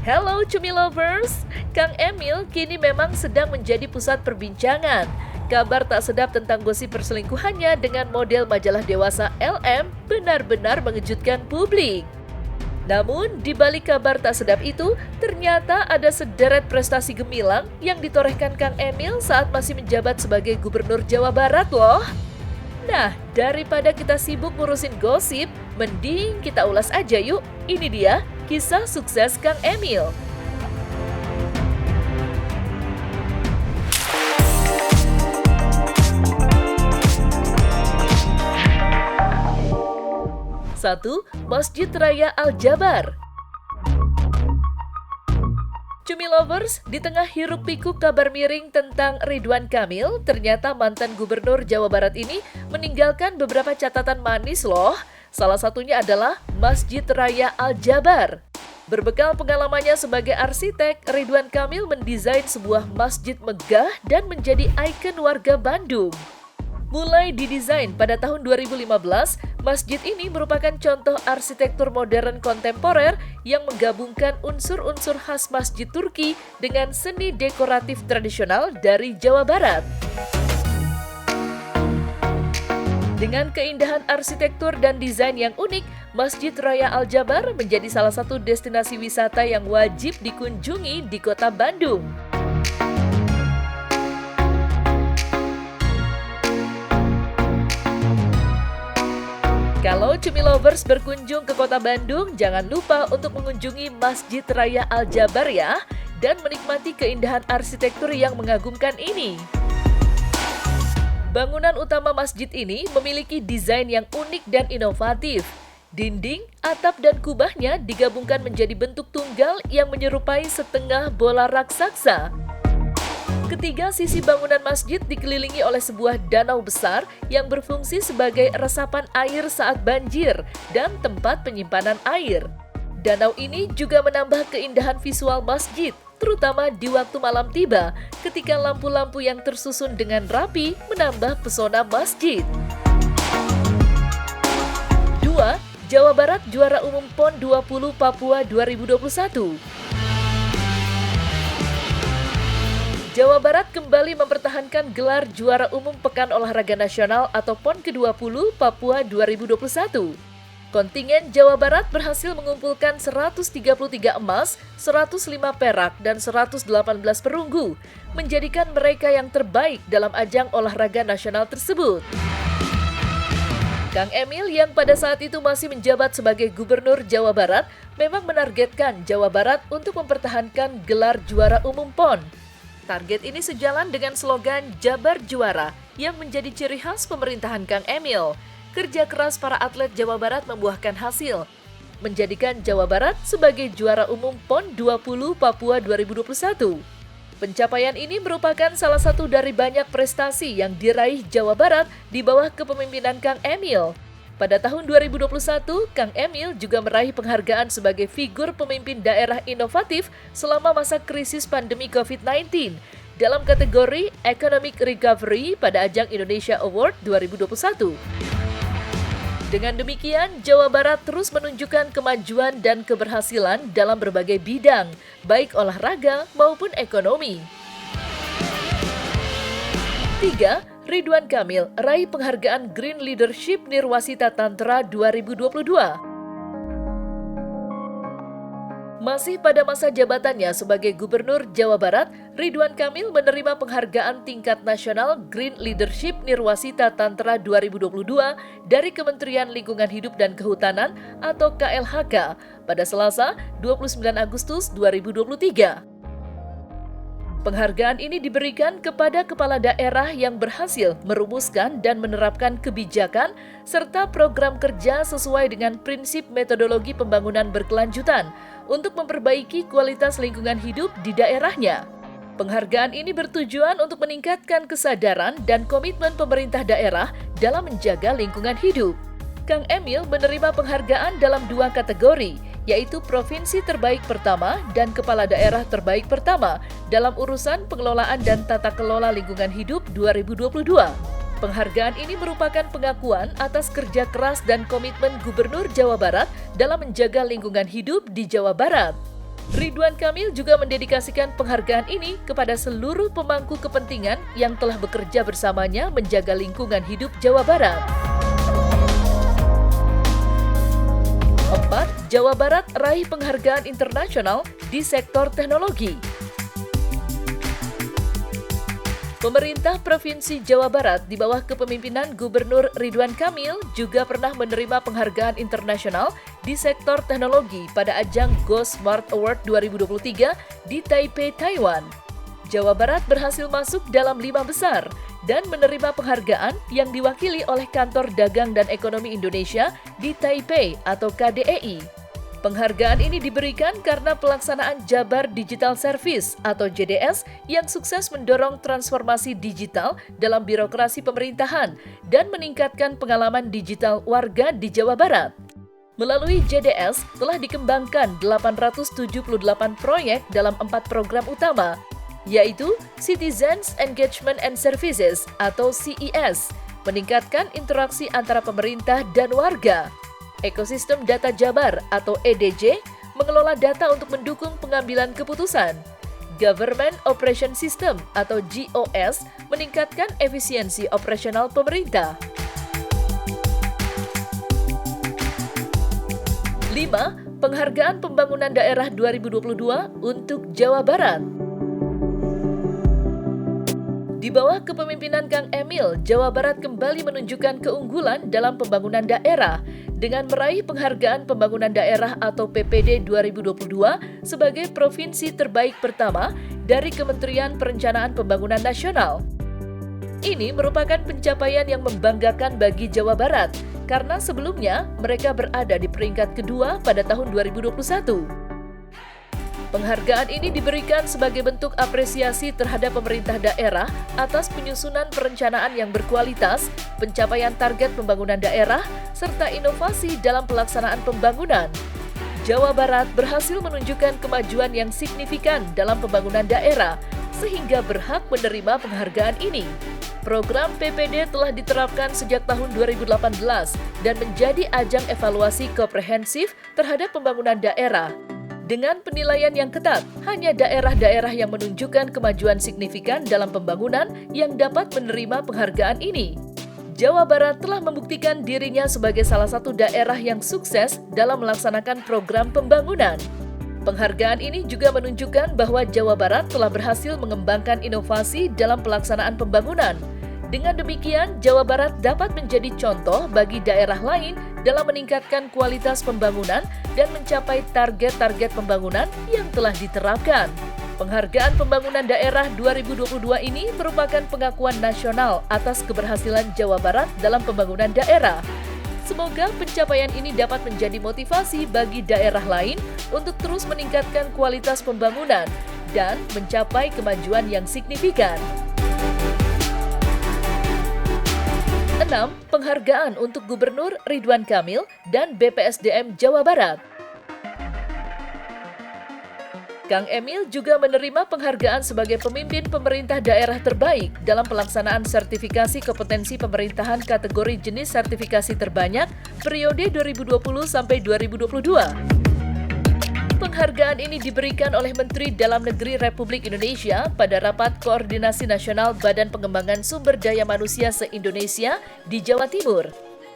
Hello Cumi Lovers, Kang Emil kini memang sedang menjadi pusat perbincangan. Kabar tak sedap tentang gosip perselingkuhannya dengan model majalah dewasa LM benar-benar mengejutkan publik. Namun, di balik kabar tak sedap itu, ternyata ada sederet prestasi gemilang yang ditorehkan Kang Emil saat masih menjabat sebagai Gubernur Jawa Barat loh. Nah, daripada kita sibuk ngurusin gosip, mending kita ulas aja yuk. Ini dia kisah sukses Kang Emil. Satu, Masjid Raya Al-Jabar. Cumi Lovers, di tengah hiruk-pikuk kabar miring tentang Ridwan Kamil, ternyata mantan Gubernur Jawa Barat ini meninggalkan beberapa catatan manis loh. Salah satunya adalah Masjid Raya Al-Jabar. Berbekal pengalamannya sebagai arsitek, Ridwan Kamil mendesain sebuah masjid megah dan menjadi ikon warga Bandung. Mulai didesain pada tahun 2015, masjid ini merupakan contoh arsitektur modern kontemporer yang menggabungkan unsur-unsur khas masjid Turki dengan seni dekoratif tradisional dari Jawa Barat. Dengan keindahan arsitektur dan desain yang unik, Masjid Raya Al-Jabar menjadi salah satu destinasi wisata yang wajib dikunjungi di kota Bandung. Kalau Cumi Lovers berkunjung ke kota Bandung, jangan lupa untuk mengunjungi Masjid Raya Al-Jabar ya, dan menikmati keindahan arsitektur yang mengagumkan ini. Bangunan utama masjid ini memiliki desain yang unik dan inovatif. Dinding, atap, dan kubahnya digabungkan menjadi bentuk tunggal yang menyerupai setengah bola raksasa. Ketiga sisi bangunan masjid dikelilingi oleh sebuah danau besar yang berfungsi sebagai resapan air saat banjir dan tempat penyimpanan air. Danau ini juga menambah keindahan visual masjid, terutama di waktu malam tiba ketika lampu-lampu yang tersusun dengan rapi menambah pesona masjid. 2. Jawa Barat juara umum PON 20 Papua 2021. Jawa Barat kembali mempertahankan gelar juara umum Pekan Olahraga Nasional atau PON ke-20 Papua 2021. Kontingen Jawa Barat berhasil mengumpulkan 133 emas, 105 perak, dan 118 perunggu, menjadikan mereka yang terbaik dalam ajang olahraga nasional tersebut. Kang Emil yang pada saat itu masih menjabat sebagai Gubernur Jawa Barat memang menargetkan Jawa Barat untuk mempertahankan gelar juara umum PON. Target ini sejalan dengan slogan Jabar Juara yang menjadi ciri khas pemerintahan Kang Emil. Kerja keras para atlet Jawa Barat membuahkan hasil, menjadikan Jawa Barat sebagai juara umum PON 20 Papua 2021. Pencapaian ini merupakan salah satu dari banyak prestasi yang diraih Jawa Barat di bawah kepemimpinan Kang Emil. Pada tahun 2021, Kang Emil juga meraih penghargaan sebagai figur pemimpin daerah inovatif selama masa krisis pandemi COVID-19 dalam kategori Economic Recovery pada ajang Indonesia Award 2021. Dengan demikian, Jawa Barat terus menunjukkan kemajuan dan keberhasilan dalam berbagai bidang, baik olahraga maupun ekonomi. 3. Ridwan Kamil raih penghargaan Green Leadership Nirwasita Tantra 2022. Masih pada masa jabatannya sebagai Gubernur Jawa Barat, Ridwan Kamil menerima penghargaan tingkat nasional Green Leadership Nirwasita Tantra 2022 dari Kementerian Lingkungan Hidup dan Kehutanan atau KLHK pada Selasa 29 Agustus 2023. Penghargaan ini diberikan kepada kepala daerah yang berhasil merumuskan dan menerapkan kebijakan serta program kerja sesuai dengan prinsip metodologi pembangunan berkelanjutan untuk memperbaiki kualitas lingkungan hidup di daerahnya. Penghargaan ini bertujuan untuk meningkatkan kesadaran dan komitmen pemerintah daerah dalam menjaga lingkungan hidup. Kang Emil menerima penghargaan dalam 2 kategori, yaitu Provinsi Terbaik Pertama dan Kepala Daerah Terbaik Pertama dalam urusan pengelolaan dan tata kelola lingkungan hidup 2022. Penghargaan ini merupakan pengakuan atas kerja keras dan komitmen Gubernur Jawa Barat dalam menjaga lingkungan hidup di Jawa Barat. Ridwan Kamil juga mendedikasikan penghargaan ini kepada seluruh pemangku kepentingan yang telah bekerja bersamanya menjaga lingkungan hidup Jawa Barat. 4. Jawa Barat raih penghargaan internasional di sektor teknologi. Pemerintah Provinsi Jawa Barat di bawah kepemimpinan Gubernur Ridwan Kamil juga pernah menerima penghargaan internasional di sektor teknologi pada ajang Go Smart Award 2023 di Taipei, Taiwan. Jawa Barat berhasil masuk dalam 5 besar dan menerima penghargaan yang diwakili oleh Kantor Dagang dan Ekonomi Indonesia di Taipei atau KDEI. Penghargaan ini diberikan karena pelaksanaan Jabar Digital Service atau JDS yang sukses mendorong transformasi digital dalam birokrasi pemerintahan dan meningkatkan pengalaman digital warga di Jawa Barat. Melalui JDS telah dikembangkan 878 proyek dalam 4 program utama, yaitu Citizens Engagement and Services atau CES, meningkatkan interaksi antara pemerintah dan warga. Ekosistem Data Jabar atau EDJ mengelola data untuk mendukung pengambilan keputusan. Government Operation System atau GOS meningkatkan efisiensi operasional pemerintah. 5. Penghargaan Pembangunan Daerah 2022 untuk Jawa Barat. Di bawah kepemimpinan Kang Emil, Jawa Barat kembali menunjukkan keunggulan dalam pembangunan daerah dengan meraih penghargaan Pembangunan Daerah atau PPD 2022 sebagai provinsi terbaik pertama dari Kementerian Perencanaan Pembangunan Nasional. Ini merupakan pencapaian yang membanggakan bagi Jawa Barat karena sebelumnya mereka berada di peringkat kedua pada tahun 2021. Penghargaan ini diberikan sebagai bentuk apresiasi terhadap pemerintah daerah atas penyusunan perencanaan yang berkualitas, pencapaian target pembangunan daerah, serta inovasi dalam pelaksanaan pembangunan. Jawa Barat berhasil menunjukkan kemajuan yang signifikan dalam pembangunan daerah, sehingga berhak menerima penghargaan ini. Program PPD telah diterapkan sejak tahun 2018 dan menjadi ajang evaluasi komprehensif terhadap pembangunan daerah. Dengan penilaian yang ketat, hanya daerah-daerah yang menunjukkan kemajuan signifikan dalam pembangunan yang dapat menerima penghargaan ini. Jawa Barat telah membuktikan dirinya sebagai salah satu daerah yang sukses dalam melaksanakan program pembangunan. Penghargaan ini juga menunjukkan bahwa Jawa Barat telah berhasil mengembangkan inovasi dalam pelaksanaan pembangunan. Dengan demikian, Jawa Barat dapat menjadi contoh bagi daerah lain dalam meningkatkan kualitas pembangunan dan mencapai target-target pembangunan yang telah diterapkan. Penghargaan Pembangunan Daerah 2022 ini merupakan pengakuan nasional atas keberhasilan Jawa Barat dalam pembangunan daerah. Semoga pencapaian ini dapat menjadi motivasi bagi daerah lain untuk terus meningkatkan kualitas pembangunan dan mencapai kemajuan yang signifikan. 6. Penghargaan untuk Gubernur Ridwan Kamil dan BPSDM Jawa Barat. Kang Emil juga menerima penghargaan sebagai pemimpin pemerintah daerah terbaik dalam pelaksanaan sertifikasi kompetensi pemerintahan kategori jenis sertifikasi terbanyak periode 2020 sampai 2022. Penghargaan ini diberikan oleh Menteri Dalam Negeri Republik Indonesia pada Rapat Koordinasi Nasional Badan Pengembangan Sumber Daya Manusia se-Indonesia di Jawa Timur.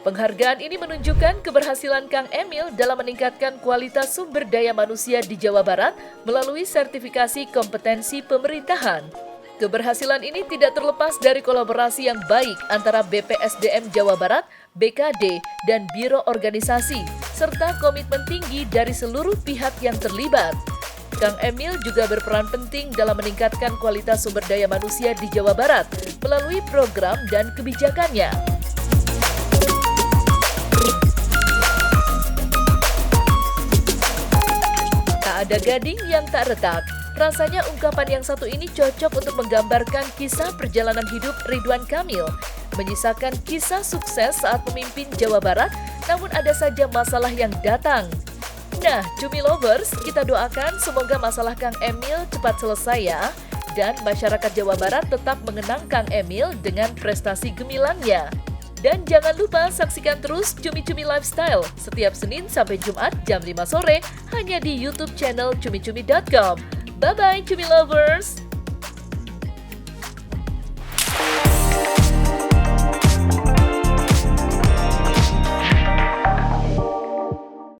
Penghargaan ini menunjukkan keberhasilan Kang Emil dalam meningkatkan kualitas sumber daya manusia di Jawa Barat melalui sertifikasi kompetensi pemerintahan. Keberhasilan ini tidak terlepas dari kolaborasi yang baik antara BPSDM Jawa Barat, BKD, dan Biro Organisasi, serta komitmen tinggi dari seluruh pihak yang terlibat. Kang Emil juga berperan penting dalam meningkatkan kualitas sumber daya manusia di Jawa Barat melalui program dan kebijakannya. Tak ada gading yang tak retak. Rasanya ungkapan yang satu ini cocok untuk menggambarkan kisah perjalanan hidup Ridwan Kamil, menyisakan kisah sukses saat memimpin Jawa Barat, namun ada saja masalah yang datang. Nah, Cumi Lovers, kita doakan semoga masalah Kang Emil cepat selesai ya, dan masyarakat Jawa Barat tetap mengenang Kang Emil dengan prestasi gemilangnya. Dan jangan lupa saksikan terus Cumi Cumi Lifestyle setiap Senin sampai Jumat jam 5 sore hanya di YouTube channel cumicumi.com. Bye-bye Cumi Lovers!